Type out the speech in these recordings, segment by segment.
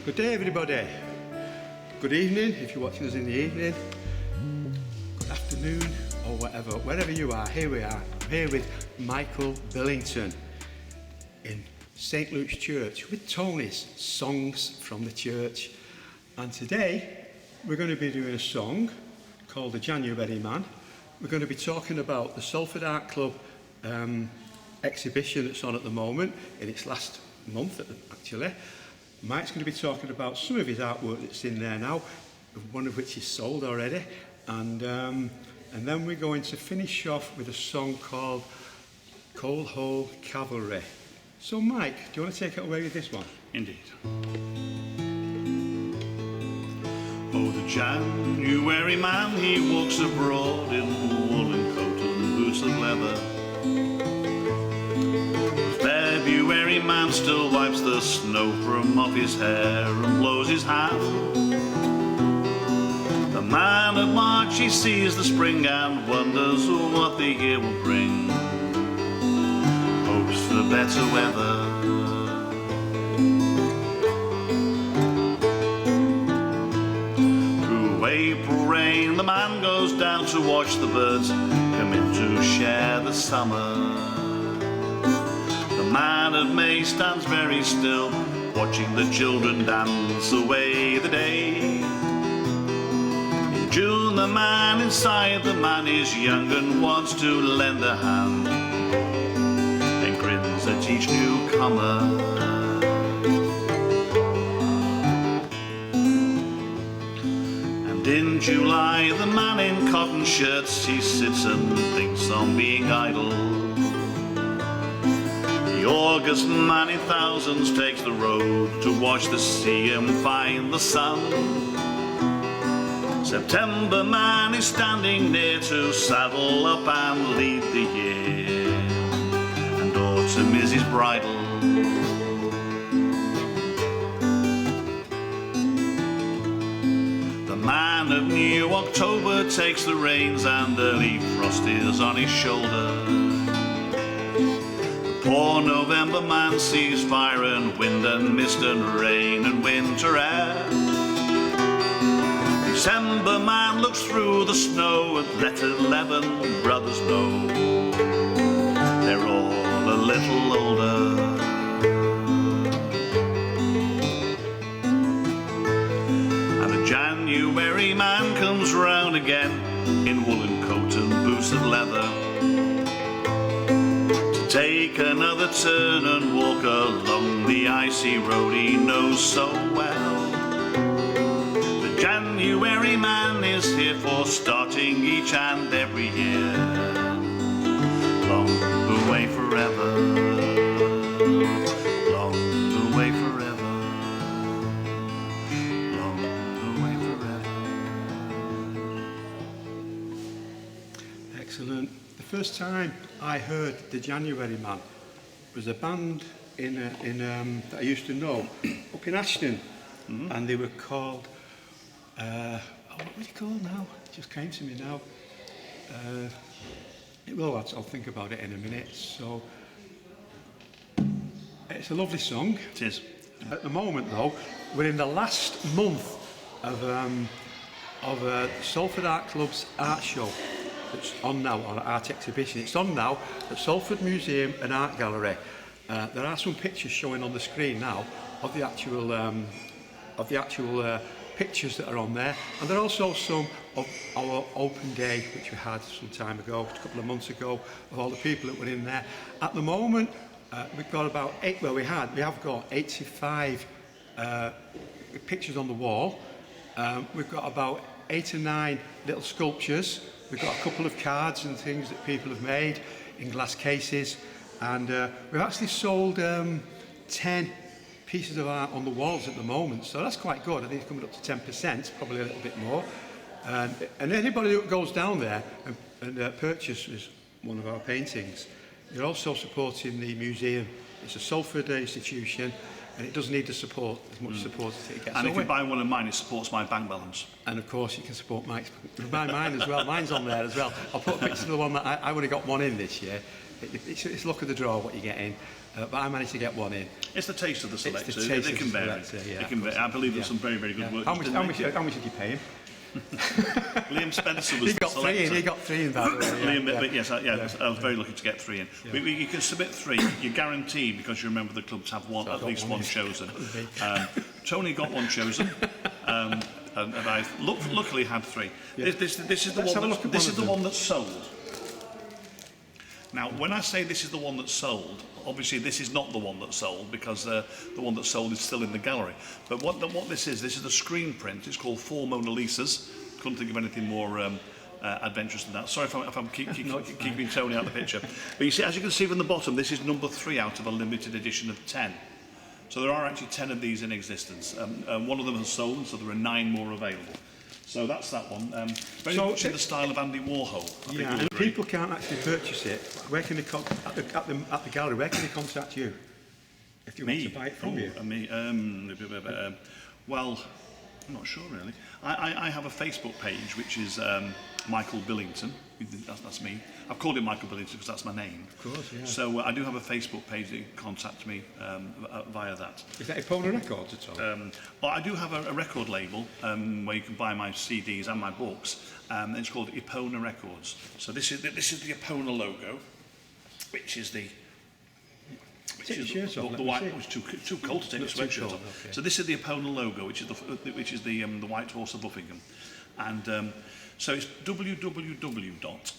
Good day, everybody. Good evening, if you're watching us in the evening. Good afternoon, or whatever. Wherever you are, here we are. I'm here with Michael Billington in St. Luke's Church with Tony's Songs from the Church. And today, we're going to be doing a song called The January Man. We're going to be talking about the Salford Art Club exhibition that's on at the moment, in its last month, actually. Mike's going to be talking about some of his artwork that's in there now, one of which is sold already, and then we're going to finish off with a song called Coal Hole Cavalry. So Mike, do you want to take it away with this one? Indeed. Oh, the January man, he walks abroad in woolen coat and boots of leather. February man still wipes the snow from off his hair and blows his hat. The man of March, he sees the spring and wonders what the year will bring. Hopes for better weather. Through April rain, the man goes down to watch the birds come in to share the summer. The man of May stands very still, watching the children dance away the day. In June, the man inside the man is young and wants to lend a hand, and grins at each newcomer. And in July, the man in cotton shirts, he sits and thinks on being idle. The August man in thousands takes the road to watch the sea and find the sun. September man is standing near to saddle up and lead the year, and autumn is his bridle. The man of New October takes the reins and early frost is on his shoulder. Poor November man sees fire and wind and mist and rain and winter air. December man looks through the snow and let 11 brothers know they're all a little older. And the January man comes round again in woolen coat and boots of leather, take another turn and walk along the icy road he knows so well. The January man is here for starting each and every year, long away forever, long away forever, long away forever. Excellent. The first time I heard the January Man was a band that I used to know up in Ashton, and they were called, what were they called now? It just came to me now. I'll think about it in a minute. So it's a lovely song. It is. At the moment, though, we're in the last month of Salford Art Club's art show. It's on now, or art exhibition. It's on now at Salford Museum and Art Gallery. There are some pictures showing on the screen now of the actual pictures that are on there, and there are also some of our open day which we had some time ago, a couple of months ago, of all the people that were in there. At the moment, we've got about we have got 85 pictures on the wall. We've got about 8 or 9 little sculptures. We've got a couple of cards and things that people have made in glass cases, and we've actually sold 10 pieces of art on the walls at the moment, so that's quite good. I think it's coming up to 10%, probably a little bit more. And anybody that goes down there and purchases one of our paintings, you're also supporting the museum. It's a Salford institution, and it does need the support, as much support as it gets. And if you buy one of mine, it supports my bank balance. And of course, you can support Mike's. You can buy mine as well. Mine's on there as well. I'll put a picture of the one that I only got one in this year. It's luck of the draw what you get in, but I managed to get one in. It's the taste of the selector. Taste They of can the vary. selector, yeah, They can vary. I believe there's some very, very good work. How much did you pay him? Liam Spencer was the selector. He got three in, by the way. Liam, but yes, I was very lucky to get 3 in. Yeah. You can submit 3. You're guaranteed, because you remember the club, to have at least one chosen. Tony got one chosen, and I luckily had 3. Yeah. This is the one that's sold. Now, when I say this is the one that's sold, obviously this is not the one that's sold, because the one that's sold is still in the gallery. But what this is the screen print. It's called 4 Mona Lisas. Couldn't think of anything more adventurous than that. Sorry if I'm keeping Tony out of the picture. But you see, as you can see from the bottom, this is number 3 out of a limited edition of 10. So there are actually 10 of these in existence. One of them has sold, so there are 9 more available. So that's that one. Very much in the style of Andy Warhol. Yeah, and people can't actually purchase it. Where can they at the gallery? Where can they contact you if you want to buy it from you? Well, I'm not sure really. I have a Facebook page which is Michael Billington. That's me. I've called it Michael Billington because that's my name. Of course, yeah. So I do have a Facebook page that you can contact me via that. Is that Epona Records at all? Well, I do have a record label where you can buy my CDs and my books. It's called Epona Records. So this is the Epona logo, which is the white. It was too cold to take the sweatshirt off. Okay. So this is the Epona logo, which is the White Horse of Buckingham, and so it's www.eponarecords,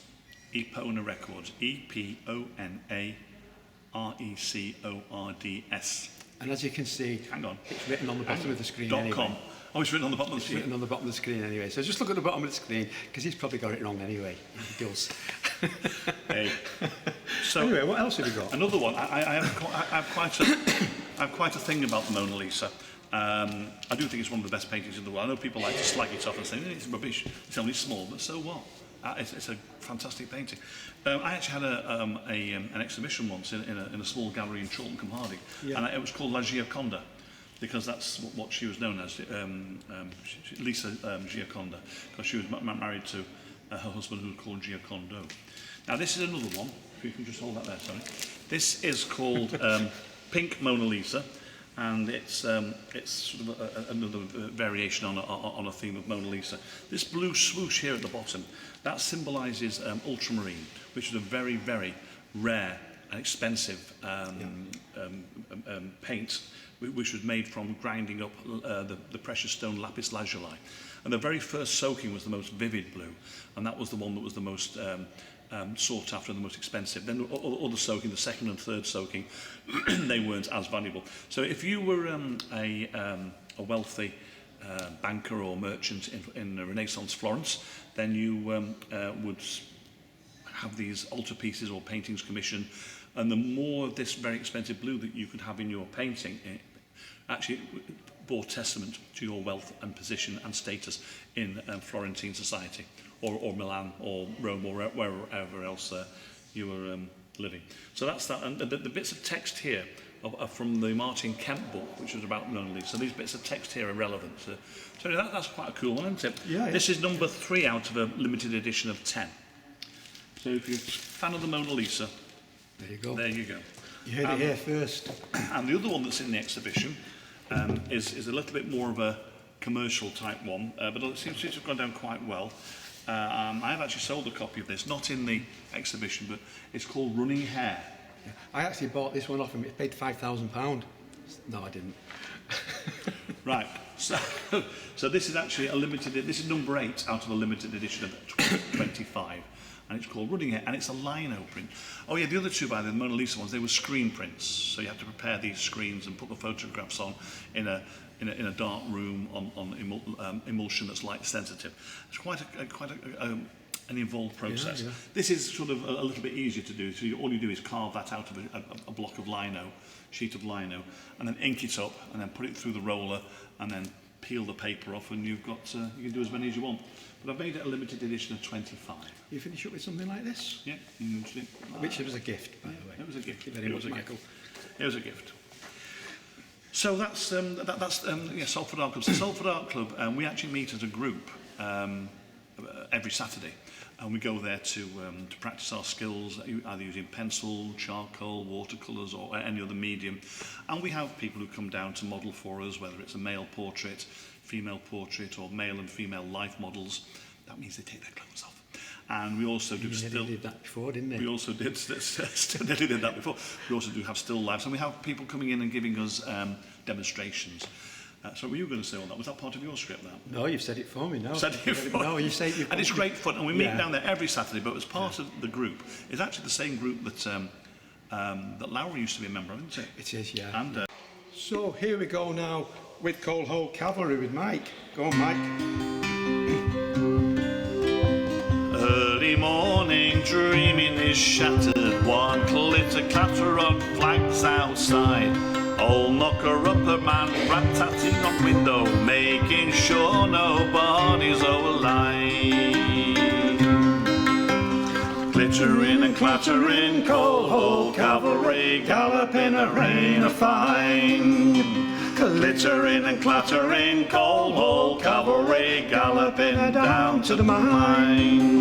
EPONARECORDS. And as you can see, hang on, it's written on the bottom of the screen anyway. .com. Oh, it's written on the bottom of the screen. It's written on the bottom of the screen anyway. So just look at the bottom of the screen, because he's probably got it wrong anyway. He does. Hey. So anyway, what else have you got? Another one. I have quite a thing about the Mona Lisa. I do think it's one of the best paintings in the world. I know people like to slag it off and say it's rubbish. It's only small, but so what? It's a fantastic painting. I actually had an exhibition once in a small gallery in Chorlton-cum-Hardy, and it was called La Gioconda, because that's what she was known as, Lisa Gioconda, because she was married to her husband, who was called Giocondo. Now this is another one. If you can just hold that there, sorry. This is called Pink Mona Lisa. And it's sort of another variation on a theme of Mona Lisa. This blue swoosh here at the bottom, that symbolises ultramarine, which is a very, very rare and expensive paint, which was made from grinding up the precious stone lapis lazuli. And the very first soaking was the most vivid blue, and that was the one that was the most sought after and the most expensive. Then other soaking, the second and third soaking, they weren't as valuable. So if you were a wealthy banker or merchant in Renaissance Florence, then you would have these altarpieces or paintings commissioned, and the more of this very expensive blue that you could have in your painting, it actually bore testament to your wealth and position and status in Florentine society, or Milan, or Rome, or wherever else you were living. So that's that. And the bits of text here are from the Martin Kemp book, which was about Mona Lisa. So these bits of text here are relevant. So that's quite a cool one, isn't it? Yeah. This is number 3 out of a limited edition of 10. So if you're a fan of the Mona Lisa, there you go. There you go. You heard it here first. And the other one that's in the exhibition is a little bit more of a commercial type one, but it seems to have gone down quite well. I have actually sold a copy of this, not in the exhibition, but it's called Running Hare. Yeah. I actually bought this one off him. It paid £5,000. No, I didn't. Right. So this is actually a limited. This is number 8 out of a limited edition of 25, and it's called Running Hare, and it's a lino print. Oh yeah, the other two, by the Mona Lisa ones, they were screen prints. So you have to prepare these screens and put the photographs on in a dark room on emulsion that's light sensitive. It's quite an involved process. Yeah. This is sort of a little bit easier to do. So all you do is carve that out of a block of lino, sheet of lino, and then ink it up, and then put it through the roller, and then peel the paper off, and you've got you can do as many as you want. But I've made it a limited edition of 25. You finish up with something like this? Yeah. Which was a gift, by the way. It was a gift. Thank you very much, Michael. It was a gift. So that's Salford Art Club. So Salford Art Club, we actually meet as a group every Saturday. And we go there to practice our skills, either using pencil, charcoal, watercolours or any other medium. And we have people who come down to model for us, whether it's a male portrait, female portrait or male and female life models. That means they take their clothes off. And we also do still... did that before, didn't they? We also did, nearly did that before. We also do have still lives. And we have people coming in and giving us demonstrations. So were you going to say all that? Was that part of your script, that? No, you've said it for me, no. Said it for No, you say it. And it's great fun. And we meet down there every Saturday, but as part of the group, it's actually the same group that that Laura used to be a member of, isn't it? It is, yeah. And so here we go now with Coal Hole Cavalry with Mike. Go on, Mike. early morning dreaming is shattered. One clitter clatter on flags outside. Old knocker-upper man rat-tatting on window, making sure nobody's alive. Glittering and clattering, Coal Hole Cavalry, gallop in a rain of fine. Glittering and clattering, Coal Hole Cavalry, galloping down to the mine.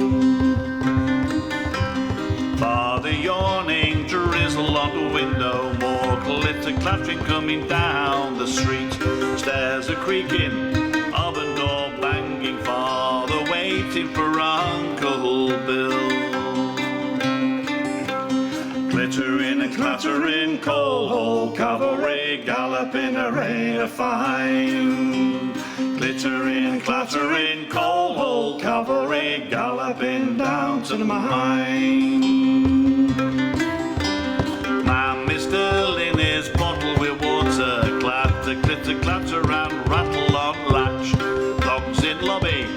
Father yawning, drizzle on the window, more glitter clattering coming down the street. Stairs are creaking, oven door banging, father waiting for Uncle Bill. Glittering and clattering, Coal Hole Cavalry, gallop in a rain of fine. Glittering and clattering, Coal Hole Cavalry, galloping down to the mine. Man is still in his bottle with water, clatter, glitter, clatter and rattle on latch. Dogs in lobby,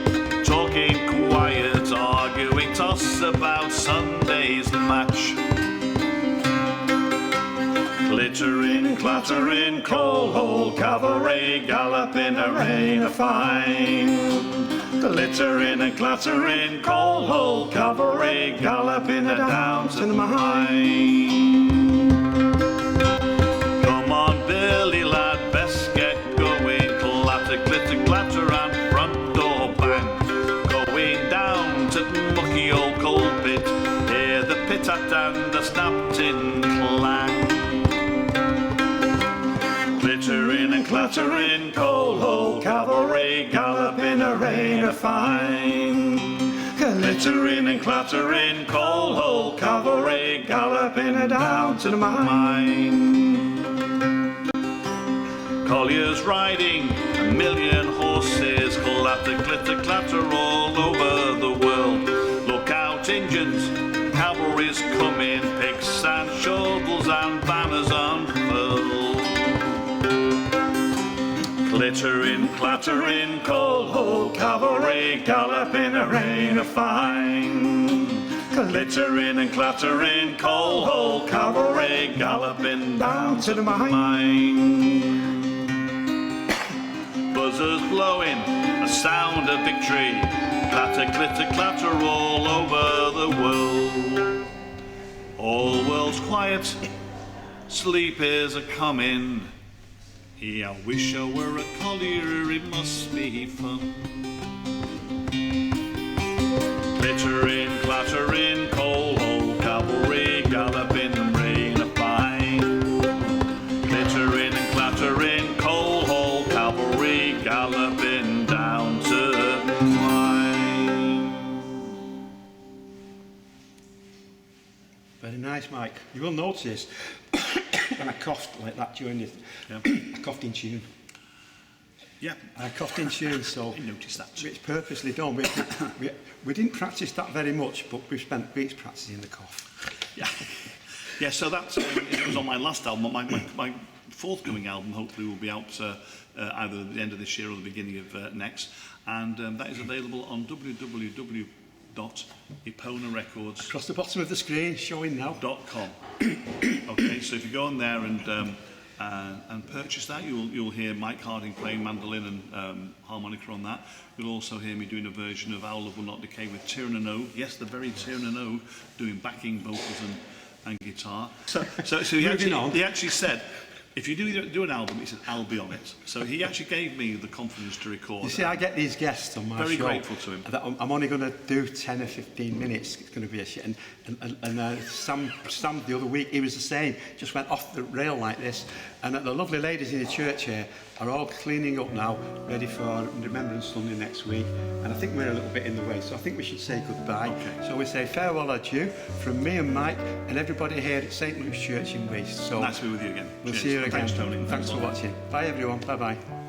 talking quiet, arguing toss about Sunday's match. Glittering and clattering, Coal Hole Cavalry, gallop in a rain of fine. Glittering and clattering, Coal Hole Cavalry, galloping down to the mine. Come on, Billy lad, best get going. Clatter, glitter, clatter and front door bang. Going down to the mucky old coal pit, hear the pit-at and the snap-tin clang. Glittering and clattering, Coal Hole Cavalry, gallop in a rain of fine. Glittering and clattering, Coal Hole Cavalry, galloping down to the mine. Colliers riding, a million horses, clatter, glitter, clatter all over the world. Look out, engines, cavalry's coming, picks and shovels and banners unfurled. Glittering, clattering, Coal Hole Cavalry, gallop in a rain of fine. Glittering and clattering, Coal Hole Cavalry, galloping down to the mine. Buzzers blowing, a sound of victory, clatter, glitter, clatter all over the world. All world's quiet, sleep is a-coming. I wish I were a collier, it must be fun. Glittering, clattering, Coal Hole Cavalry, galloping rain of fine. Glittering and clattering, Coal Hole Cavalry, galloping down to the mine. Very nice, Mike. You will notice when I coughed like that during this, I coughed in tune. Yeah, I coughed in tune, so I noticed that. it's purposely done. We didn't practice that very much, but we spent weeks practicing the cough. Yeah, yeah. So that's it was on my last album. My forthcoming album hopefully will be out either at the end of this year or the beginning of next, and that is available on www.eponarecords.com. Across the bottom of the screen, showing now. Okay, so if you go on there and purchase that, you'll hear Mike Harding playing mandolin and harmonica on that. You'll also hear me doing a version of Our Love Will Not Decay with Tiernan and O. Yes, the very Tiernan and O doing backing vocals and guitar. So he actually said, if you do an album, it's an album on it. So he actually gave me the confidence to record. You see, I get these guests on my Very show. grateful to him. That I'm only going to do 10 or 15 minutes. It's going to be a shit. And Sam the other week, he was the same. Just went off the rail like this. And the lovely ladies in the church here are all cleaning up now, ready for Remembrance Sunday next week. And I think we're a little bit in the way, so I think we should say goodbye. Okay. So we say farewell adieu from me and Mike and everybody here at St Luke's Church in Weast. So Nice to be with you again. We'll Cheers. see you again. Thanks, Tony. Thanks for watching. Bye everyone. Bye bye.